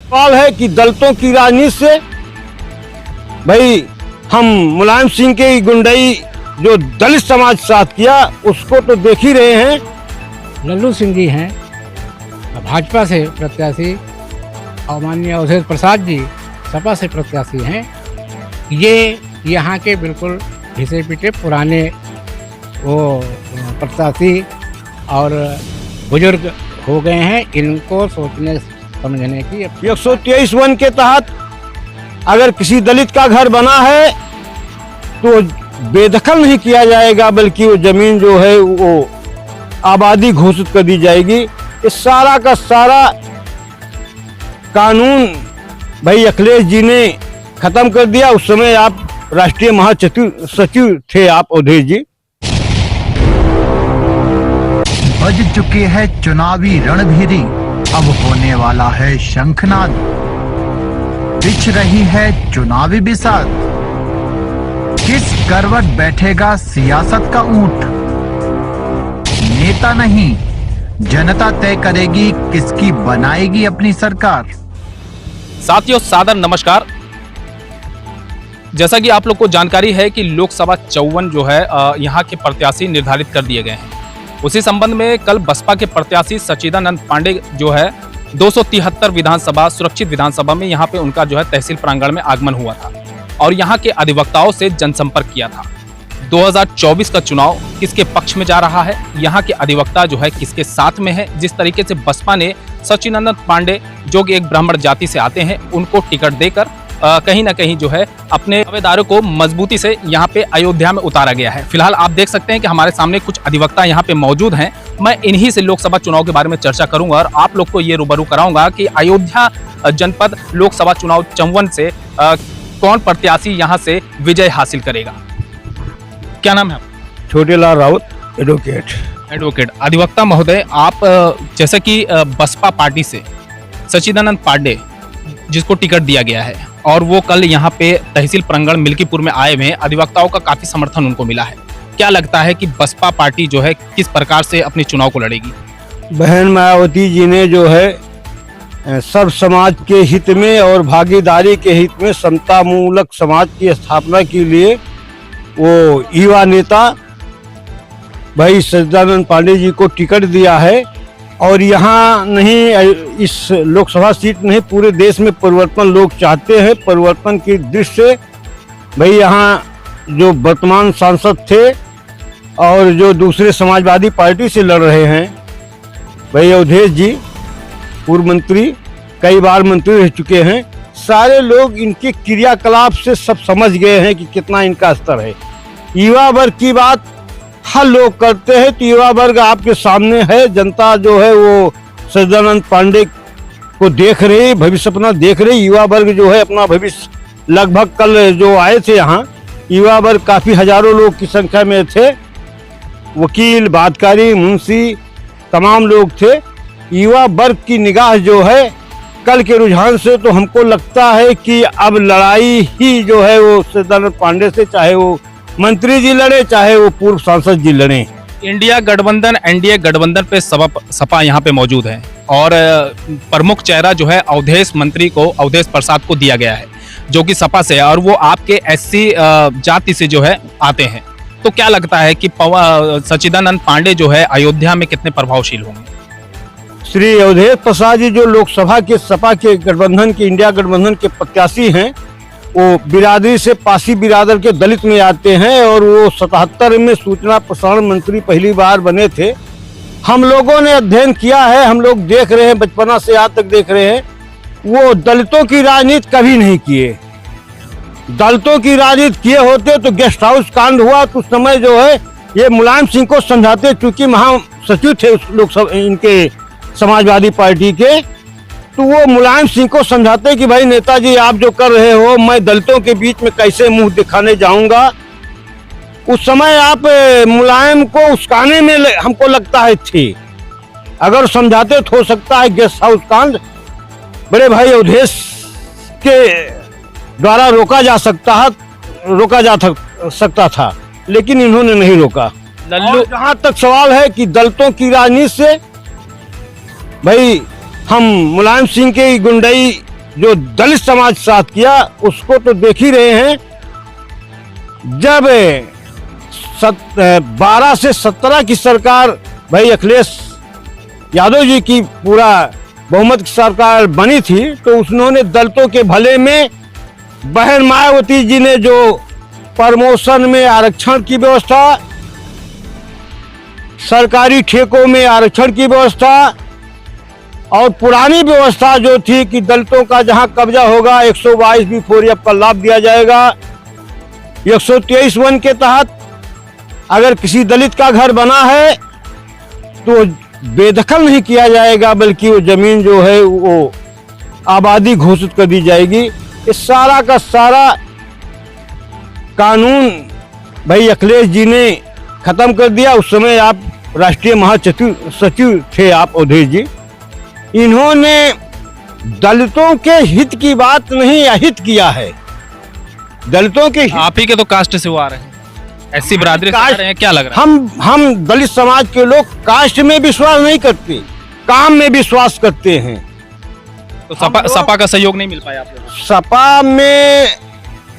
सवाल है कि दलितों की राजनीति से भाई हम मुलायम सिंह की गुंडई जो दलित समाज के साथ किया उसको तो देख ही रहे हैं। लल्लू सिंह जी हैं भाजपा से प्रत्याशी और माननीय अवधेश प्रसाद जी सपा से प्रत्याशी हैं। ये यहाँ के बिल्कुल घिसे पिटे पुराने वो प्रत्याशी और बुजुर्ग हो गए हैं। इनको सोचने समझने की 123 वन के तहत अगर किसी दलित का घर बना है तो बेदखल नहीं किया जाएगा, बल्कि वो जमीन जो है वो आबादी घोषित कर दी जाएगी। इस सारा का सारा कानून भाई अखिलेश जी ने खत्म कर दिया। उस समय आप राष्ट्रीय महासचिव थे आप अवधेश जी। बज चुके हैं चुनावी रणभेरी, अब होने वाला है शंखनाद। बिछ रही है चुनावी बिसात, किस करवट बैठेगा सियासत का ऊंट। नेता नहीं जनता तय करेगी किसकी बनाएगी अपनी सरकार। साथियों सादर नमस्कार। जैसा कि आप लोग को जानकारी है कि लोकसभा 54 जो है यहाँ के प्रत्याशी निर्धारित कर दिए गए हैं। उसी संबंध में कल बसपा के प्रत्याशी सच्चिदानंद पांडे जो है 273 विधानसभा सुरक्षित विधानसभा में यहाँ पे उनका जो है तहसील प्रांगण में आगमन हुआ था और यहाँ के अधिवक्ताओं से जनसंपर्क किया था। 2024 का चुनाव किसके पक्ष में जा रहा है, यहाँ के अधिवक्ता जो है किसके साथ में है। जिस तरीके से बसपा ने सच्चिदानंद पांडे जो कि एक ब्राह्मण जाति से आते हैं उनको टिकट देकर कहीं ना कहीं जो है अपने दावेदारों को मजबूती से यहाँ पे अयोध्या में उतारा गया है। फिलहाल आप देख सकते हैं कि हमारे सामने कुछ अधिवक्ता यहाँ पे मौजूद हैं। मैं इन्हीं से लोकसभा चुनाव के बारे में चर्चा करूंगा और आप लोग को ये रूबरू कराऊंगा कि अयोध्या जनपद लोकसभा चुनाव 54 से कौन प्रत्याशी यहाँ से विजय हासिल करेगा। क्या नाम है? छोटेलाल राउत, एडवोकेट। अधिवक्ता महोदय, आप जैसे कि बसपा पार्टी से सच्चिदानंद पांडे जिसको टिकट दिया गया है और वो कल यहाँ पे तहसील प्रांगण मिल्कीपुर में आए हुए हैं, अधिवक्ताओं का काफी समर्थन उनको मिला है। क्या लगता है कि बसपा पार्टी जो है किस प्रकार से अपने चुनाव को लड़ेगी? बहन मायावती जी ने जो है सब समाज के हित में और भागीदारी के हित में समता मूलक समाज की स्थापना के लिए वो युवा नेता भाई सच्चिदानंद पांडे जी को टिकट दिया है। और यहाँ नहीं, इस लोकसभा सीट नहीं, पूरे देश में परिवर्तन लोग चाहते हैं। परिवर्तन की दृष्टि से भाई यहाँ जो वर्तमान सांसद थे और जो दूसरे समाजवादी पार्टी से लड़ रहे हैं भाई अवधेश जी, पूर्व मंत्री, कई बार मंत्री रह चुके हैं, सारे लोग इनके क्रियाकलाप से सब समझ गए हैं कि कितना इनका स्तर है। युवा वर्ग की बात हर लोग करते हैं तो युवा वर्ग आपके सामने है। जनता जो है वो सच्चिदानंद पांडे को देख रही, भविष्य अपना देख रही। युवा वर्ग जो है अपना भविष्य, लगभग कल जो आए थे यहाँ युवा वर्ग काफी हजारों लोग की संख्या में थे। वकील, बातकारी, मुंशी, तमाम लोग थे। युवा वर्ग की निगाह जो है कल के रुझान से तो हमको लगता है कि अब लड़ाई ही जो है वो सच्चिदानंद पांडे से, चाहे वो मंत्री जी लड़े चाहे वो पूर्व सांसद जी लड़े। इंडिया गठबंधन, एनडीए गठबंधन पे सपा यहाँ पे मौजूद है और प्रमुख चेहरा जो है अवधेश मंत्री को, अवधेश प्रसाद को दिया गया है जो कि सपा से है और वो आपके एससी जाति से जो है आते हैं। तो क्या लगता है कि सच्चिदानंद पांडे जो है अयोध्या में कितने प्रभावशील होंगे? श्री अवधेश प्रसाद जी जो लोकसभा के सपा के गठबंधन के, इंडिया गठबंधन के प्रत्याशी हैं, वो बिरादरी से पासी बिरादर के दलित में आते हैं और वो 77 में सूचना प्रसारण मंत्री पहली बार बने थे। हम लोगों ने अध्ययन किया है, हम लोग देख रहे हैं, बचपना से आज तक देख रहे हैं, वो दलितों की राजनीति कभी नहीं किए। दलितों की राजनीति किए होते तो गेस्ट हाउस कांड हुआ तो उस समय जो है ये मुलायम सिंह को समझाते, चूंकि महासचिव थे उस लोकसभा इनके समाजवादी पार्टी के, तो वो मुलायम सिंह को समझाते कि भाई नेताजी आप जो कर रहे हो, मैं दलितों के बीच में कैसे मुंह दिखाने जाऊंगा। उस समय आप मुलायम को उस्काने में हमको लगता है थी। अगर समझाते तो हो सकता है गेस्ट हाउस कांड बड़े भाई अवधेश के द्वारा रोका जा सकता था, लेकिन इन्होंने नहीं रोका। जहां तक सवाल है कि दलितों की राजनीति से भाई हम मुलायम सिंह की गुंडई जो दलित समाज के साथ किया उसको तो देख ही रहे हैं। जब 12 से 17 की सरकार भाई अखिलेश यादव जी की पूरा बहुमत की सरकार बनी थी, तो उन्होंने दलितों के भले में बहन मायावती जी ने जो प्रमोशन में आरक्षण की व्यवस्था, सरकारी ठेकों में आरक्षण की व्यवस्था और पुरानी व्यवस्था जो थी कि दलितों का जहां कब्जा होगा 122B4F का लाभ दिया जाएगा। 123(1) के तहत अगर किसी दलित का घर बना है तो बेदखल नहीं किया जाएगा, बल्कि वो जमीन जो है वो आबादी घोषित कर दी जाएगी। इस सारा का सारा कानून भाई अखिलेश जी ने खत्म कर दिया। उस समय आप राष्ट्रीय महासचिव थे आप अवधेश जी। इन्होंने दलितों के हित की बात नहीं अहित किया है। दलितों के आप ही के तो कास्ट से वो आ रहे हैं, ऐसी बरादरी से आ रहे हैं, क्या लग रहा है? हम दलित समाज के लोग कास्ट में विश्वास नहीं करते, काम में विश्वास करते हैं। तो सपा का सहयोग नहीं मिल पाया आप लोगों को? सपा में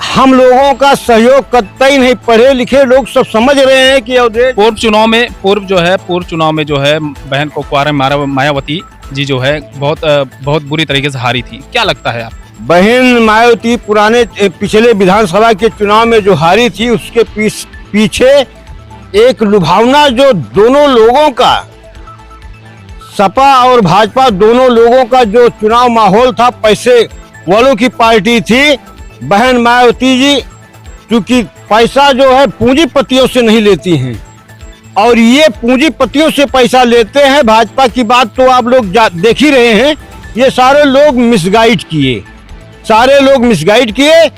हम लोगों का सहयोग कतई नहीं। पढ़े लिखे लोग सब समझ रहे हैं कि अवधेश पूर्व चुनाव में जो है बहन को कुंवर मायावती जी जो है बहुत बुरी तरीके से हारी थी। क्या लगता है आपको? बहन मायावती पिछले विधानसभा के चुनाव में जो हारी थी, उसके पीछे एक लुभावना जो दोनों लोगों का, सपा और भाजपा दोनों लोगों का जो चुनाव माहौल था, पैसे वालों की पार्टी थी बहन मायावती जी। क्योंकि पैसा जो है पूंजीपतियों से नहीं लेती हैं और ये पूंजीपतियों से पैसा लेते हैं। भाजपा की बात तो आप लोग देख ही रहे हैं। ये सारे लोग मिसगाइड किए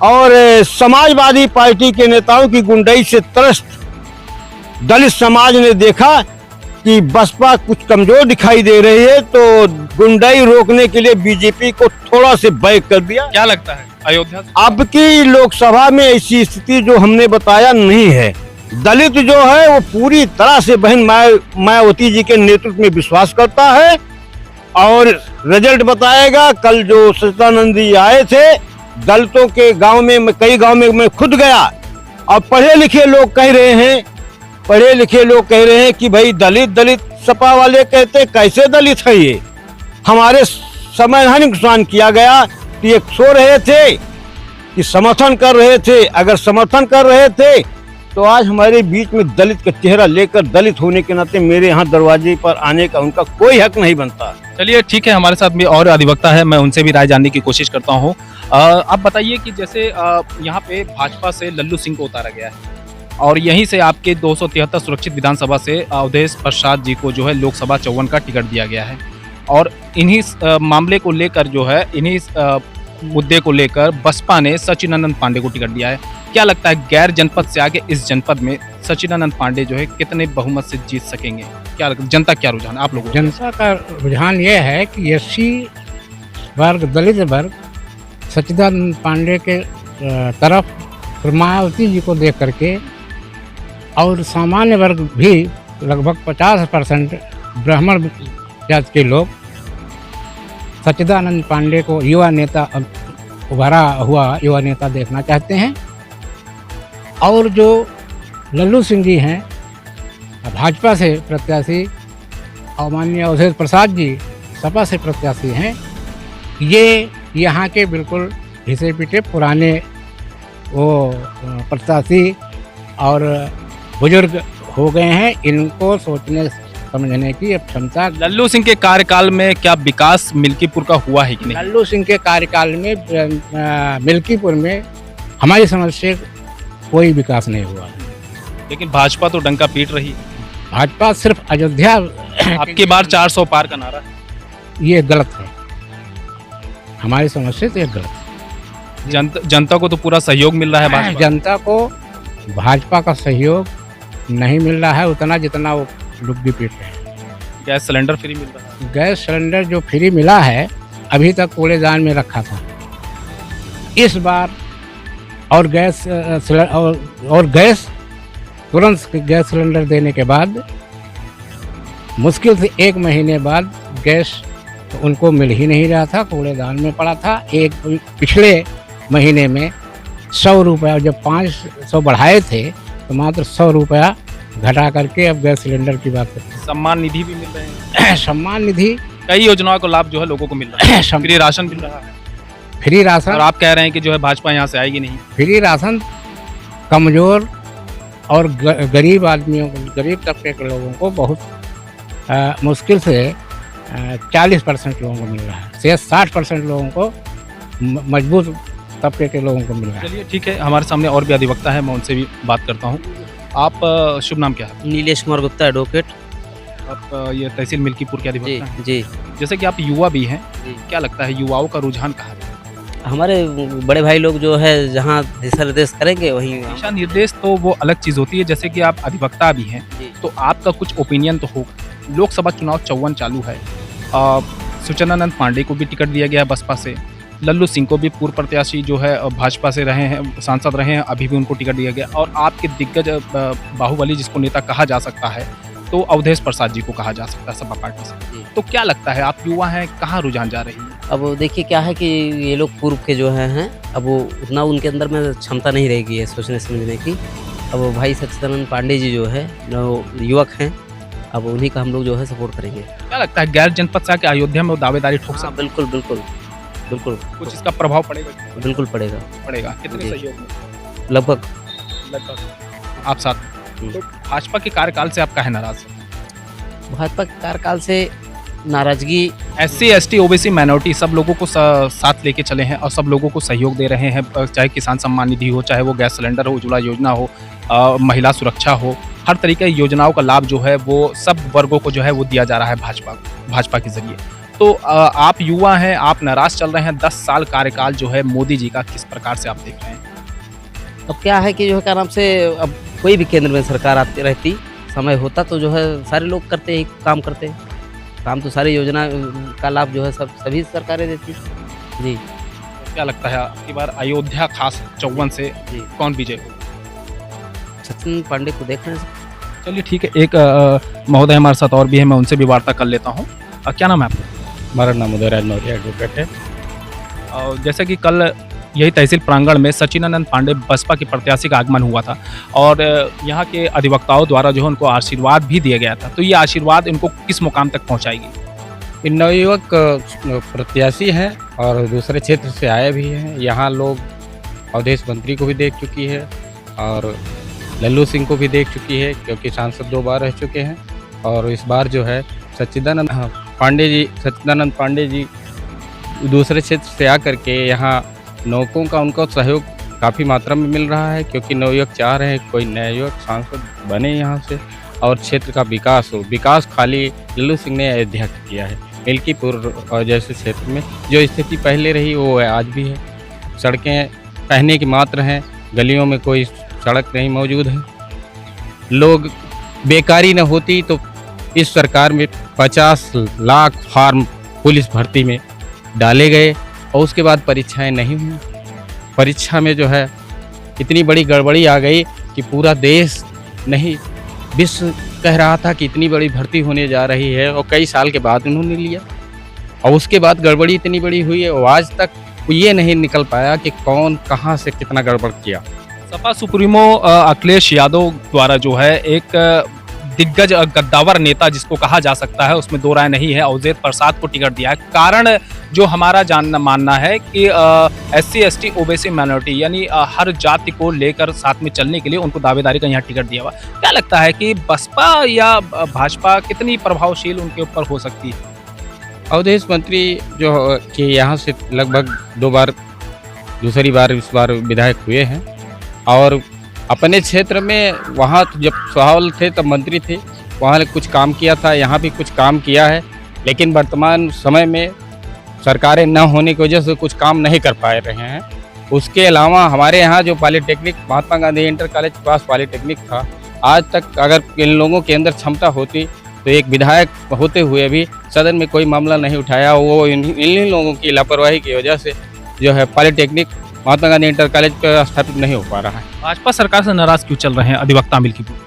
और समाजवादी पार्टी के नेताओं की गुंडाई से त्रस्त दलित समाज ने देखा कि बसपा कुछ कमजोर दिखाई दे रही है, तो गुंडाई रोकने के लिए बीजेपी को थोड़ा से बैक कर दिया। क्या लगता है अयोध्या अब की लोकसभा में ऐसी स्थिति जो हमने बताया नहीं है। दलित जो है वो पूरी तरह से बहन मायावती जी के नेतृत्व में विश्वास करता है और रिजल्ट बताएगा। कल जो सचिदानंद जी आए थे दलितों के गांव में, कई गांव में मैं खुद गया और पढ़े लिखे लोग कह रहे हैं कि भाई दलित सपा वाले कहते कैसे दलित है ये, हमारे संवैधानिक नुकसान किया गया। तो ये सो रहे थे कि समर्थन कर रहे थे। अगर समर्थन कर रहे थे तो आज हमारे बीच में दलित का चेहरा लेकर, दलित होने के नाते मेरे यहाँ दरवाजे पर आने का उनका कोई हक नहीं बनता। चलिए ठीक है, हमारे साथ भी और अधिवक्ता है, मैं उनसे भी राय जानने की कोशिश करता हूँ। आप बताइए कि जैसे यहाँ पे भाजपा से लल्लू सिंह को उतारा गया है और यहीं से आपके 273 सुरक्षित विधानसभा से अवधेश प्रसाद जी को जो है लोकसभा 54 का टिकट दिया गया है और इन्हीं मामले को लेकर जो है, इन्हीं मुद्दे को लेकर बसपा ने सचिदानंद पांडे को टिकट दिया है। क्या लगता है गैर जनपद से आगे इस जनपद में सचिदानंद पांडे जो है कितने बहुमत से जीत सकेंगे? क्या जनता क्या रुझान आप लोगों? जनता का रुझान ये है कि एससी वर्ग, दलित वर्ग सचिदानंद पांडे के तरफ मायावती जी को देख करके और सामान्य वर्ग भी लगभग 50% ब्राह्मण जात के लोग सचिदानंद पांडे को युवा नेता, उभरा हुआ युवा नेता देखना चाहते हैं। और जो लल्लू सिंह जी हैं भाजपा से प्रत्याशी और माननीय अवधेश प्रसाद जी सपा से प्रत्याशी हैं, ये यहाँ के बिल्कुल घिसे पिटे पुराने वो प्रत्याशी और बुजुर्ग हो गए हैं। इनको सोचने समझने की अब क्षमता। लल्लू सिंह के कार्यकाल में क्या विकास मिल्कीपुर का हुआ है कि नहीं? लल्लू सिंह के कार्यकाल में मिल्कीपुर में हमारी समझ से कोई विकास नहीं हुआ। लेकिन भाजपा तो डंका पीट रही है। भाजपा सिर्फ अयोध्या आपकी बार 400 पार का नारा है, ये गलत है। हमारी समझ से तो ये गलत है। जनता को तो पूरा सहयोग मिल रहा है भाजपा। जनता को भाजपा का सहयोग नहीं मिल रहा है उतना जितना वो लुग्गी पीट रहे हैं। गैस सिलेंडर फ्री मिल रहा है। गैस सिलेंडर जो फ्री मिला है अभी तक कूड़ेदान में रखा था। इस बार और गैस तुरंत गैस सिलेंडर देने के बाद मुश्किल से 1 महीने बाद गैस तो उनको मिल ही नहीं रहा था, कूड़ेदान में पड़ा था। एक पिछले महीने में 100 रुपया, जब 500 बढ़ाए थे तो मात्र 100 रुपया घटा करके अब गैस सिलेंडर की बात करते सम्मान निधि भी मिल रहे हैं, हैं। सम्मान निधि, कई योजनाओं का लाभ जो है लोगों को मिल रहा है, फ्री राशन मिल रहा है। फ्री और राशन, आप कह रहे हैं कि जो है भाजपा यहाँ से आएगी नहीं। फ्री राशन कमज़ोर और गरीब आदमियों को, गरीब तबके के लोगों को बहुत मुश्किल से 40% लोगों को मिल रहा है, से 60% लोगों को मजबूत तबके के लोगों को मिल रहा है। चलिए ठीक है, हमारे सामने और भी अधिवक्ता है, मैं उनसे भी बात करता हूँ। आप शुभ नाम क्या है? नीलेश कुमार गुप्ता, एडवोकेट। आप ये तहसील मिल्कीपुर के जी अधिवक्ता हैं। जी जैसे कि आप युवा भी हैं, जी। क्या लगता है युवाओं का रुझान कहाँ है? हमारे बड़े भाई लोग जो है जहाँ दिशा निर्देश करेंगे वहीं दिशा निर्देश तो वो अलग चीज़ होती है, जैसे कि आप अधिवक्ता भी हैं जी। तो आपका कुछ ओपिनियन तो होगा। लोकसभा चुनाव 54 चालू है, सुचनानंद पांडे को भी टिकट दिया गया है बसपा से, लल्लू सिंह को भी पूर्व प्रत्याशी जो है भाजपा से रहे हैं, सांसद रहे हैं, अभी भी उनको टिकट दिया गया। और आपके दिग्गज बाहुबली जिसको नेता कहा जा सकता है तो अवधेश प्रसाद जी को कहा जा सकता है सपा पार्टी से। जी। तो क्या लगता है, आप युवा हैं, कहाँ रुझान जा रही है? अब देखिए क्या है कि ये लोग पूर्व के जो हैं अब वो उतना उनके अंदर में क्षमता नहीं रहेगी है सोचने समझने की। अब भाई सच्चिदानंद पांडे जी जो है युवक हैं, अब उन्हीं का हम लोग जो है सपोर्ट करेंगे। क्या लगता है, गैर जनपद से आके अयोध्या में वो दावेदारी ठोक हाँ, सकते बिल्कुल बिल्कुल बिल्कुल हैं? कुछ इसका प्रभाव पड़ेगा? बिल्कुल पड़ेगा। पड़ेगा। कितने जी। सहयोग में? लगभग लगभग आप साथ। तो भाजपा के कार्यकाल से आप काहे नाराज हैं? भाजपा के कार्यकाल से नाराजगी, SC ST OBC माइनॉरिटी सब लोगों को साथ लेके चले हैं और सब लोगों को सहयोग दे रहे हैं, चाहे किसान सम्मान निधि हो, चाहे वो गैस सिलेंडर हो, उज्ज्वला योजना हो, महिला सुरक्षा हो, हर तरीके की योजनाओं का लाभ जो है वो सब वर्गों को जो है वो दिया जा रहा है भाजपा के जरिए। तो आप युवा हैं, आप नाराज चल रहे हैं, 10 साल कार्यकाल जो है मोदी जी का किस प्रकार से आप देख रहे हैं? अब क्या है कि जो है क्या नाम से अब कोई भी केंद्र में सरकार आती रहती, समय होता तो जो है सारे लोग करते ही काम करते, काम तो सारी योजना का लाभ जो है सभी सरकारें देती। जी। तो क्या लगता है आपकी बार अयोध्या खास 54 से जी। कौन विजय हो? सचिन पांडे को देख रहे हैं। चलिए ठीक है, एक महोदय हमारे साथ और भी है, मैं उनसे भी वार्ता कर लेता हूँ। क्या नाम है आपका? हमारा नाम उदयराज मौर्य एडवोकेट है। जैसे कि कल यही तहसील प्रांगण में सचिदानंद पांडे बसपा के प्रत्याशी का आगमन हुआ था और यहाँ के अधिवक्ताओं द्वारा जो है उनको आशीर्वाद भी दिया गया था, तो ये आशीर्वाद इनको किस मुकाम तक पहुँचाएगी? ये नवयुवक प्रत्याशी हैं और दूसरे क्षेत्र से आए भी हैं। यहाँ लोग अवधेश मंत्री को भी देख चुकी है और लल्लू सिंह को भी देख चुकी है, क्योंकि सांसद 2 बार रह चुके हैं। और इस बार जो है सच्चिदानंद पांडे जी दूसरे क्षेत्र से आकर के यहाँ नौकों का उनको सहयोग काफ़ी मात्रा में मिल रहा है, क्योंकि नवयुवक चाह रहे हैं कोई नया युवक सांसद बने यहाँ से और क्षेत्र का विकास हो। विकास खाली लल्लू सिंह ने अयोध्या किया है, मिल्कीपुर और जैसे क्षेत्र में जो स्थिति पहले रही वो आज भी है। सड़कें कहने की मात्र हैं, गलियों में कोई सड़क नहीं मौजूद है। लोग बेकारी न होती तो इस सरकार में 50 लाख फार्म पुलिस भर्ती में डाले गए और उसके बाद परीक्षाएं नहीं हुई। परीक्षा में जो है इतनी बड़ी गड़बड़ी आ गई कि पूरा देश नहीं विश्व कह रहा था कि इतनी बड़ी भर्ती होने जा रही है, और कई साल के बाद उन्होंने लिया और उसके बाद गड़बड़ी इतनी बड़ी हुई है और आज तक ये नहीं निकल पाया कि कौन कहाँ से कितना गड़बड़ किया। सपा सुप्रीमो अखिलेश यादव द्वारा जो है एक दिग्गज गद्दावर नेता जिसको कहा जा सकता है, उसमें 2 राय नहीं है, अवधेश प्रसाद को टिकट दिया है। कारण जो हमारा मानना है कि SC ST OBC माइनॉरिटी यानी हर जाति को लेकर साथ में चलने के लिए उनको दावेदारी का यहाँ टिकट दिया हुआ। क्या लगता है कि बसपा या भाजपा कितनी प्रभावशील उनके ऊपर हो सकती है? अवधेश मंत्री जो कि यहाँ से लगभग 2 बार, दूसरी बार इस बार विधायक हुए हैं और अपने क्षेत्र में वहाँ जब सवाल थे तब मंत्री थे, वहाँ ने कुछ काम किया था, यहाँ भी कुछ काम किया है, लेकिन वर्तमान समय में सरकारें न होने की वजह से कुछ काम नहीं कर पा रहे हैं। उसके अलावा हमारे यहाँ जो polytechnic Mahatma Gandhi inter college के पास पॉलिटेक्निक था, आज तक अगर इन लोगों के अंदर क्षमता होती तो एक विधायक होते हुए भी सदन में कोई मामला नहीं उठाया। वो इन लोगों की लापरवाही की वजह से जो है polytechnic Mahatma Gandhi inter college का स्थापित नहीं हो पा रहा है। भाजपा सरकार से नाराज क्यों चल रहे हैं अधिवक्ता मिल्कीपुर?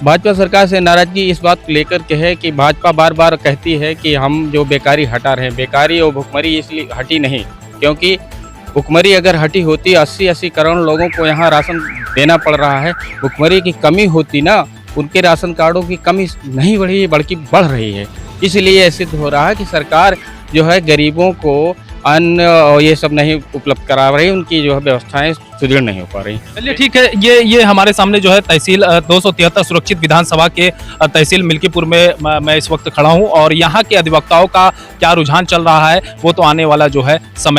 भाजपा सरकार से नाराजगी इस बात को लेकर के है कि भाजपा बार बार कहती है कि हम जो बेकारी हटा रहे हैं, बेकारी और भुखमरी इसलिए हटी नहीं, क्योंकि भुखमरी अगर हटी होती 80-80 करोड़ लोगों को यहाँ राशन देना पड़ रहा है। भुखमरी की कमी होती ना, उनके राशन कार्डों की कमी नहीं बढ़ी है बल्कि बढ़ रही है। इसलिए सिद्ध हो रहा है कि सरकार जो है गरीबों को अन्न और ये सब नहीं उपलब्ध करा रही, उनकी जो है व्यवस्थाएं सुदृढ़ नहीं हो पा रही। चलिए ठीक है, ये हमारे सामने जो है तहसील 273 सुरक्षित विधानसभा के तहसील मिल्कीपुर में मैं इस वक्त खड़ा हूं और यहाँ के अधिवक्ताओं का क्या रुझान चल रहा है वो तो आने वाला जो है समय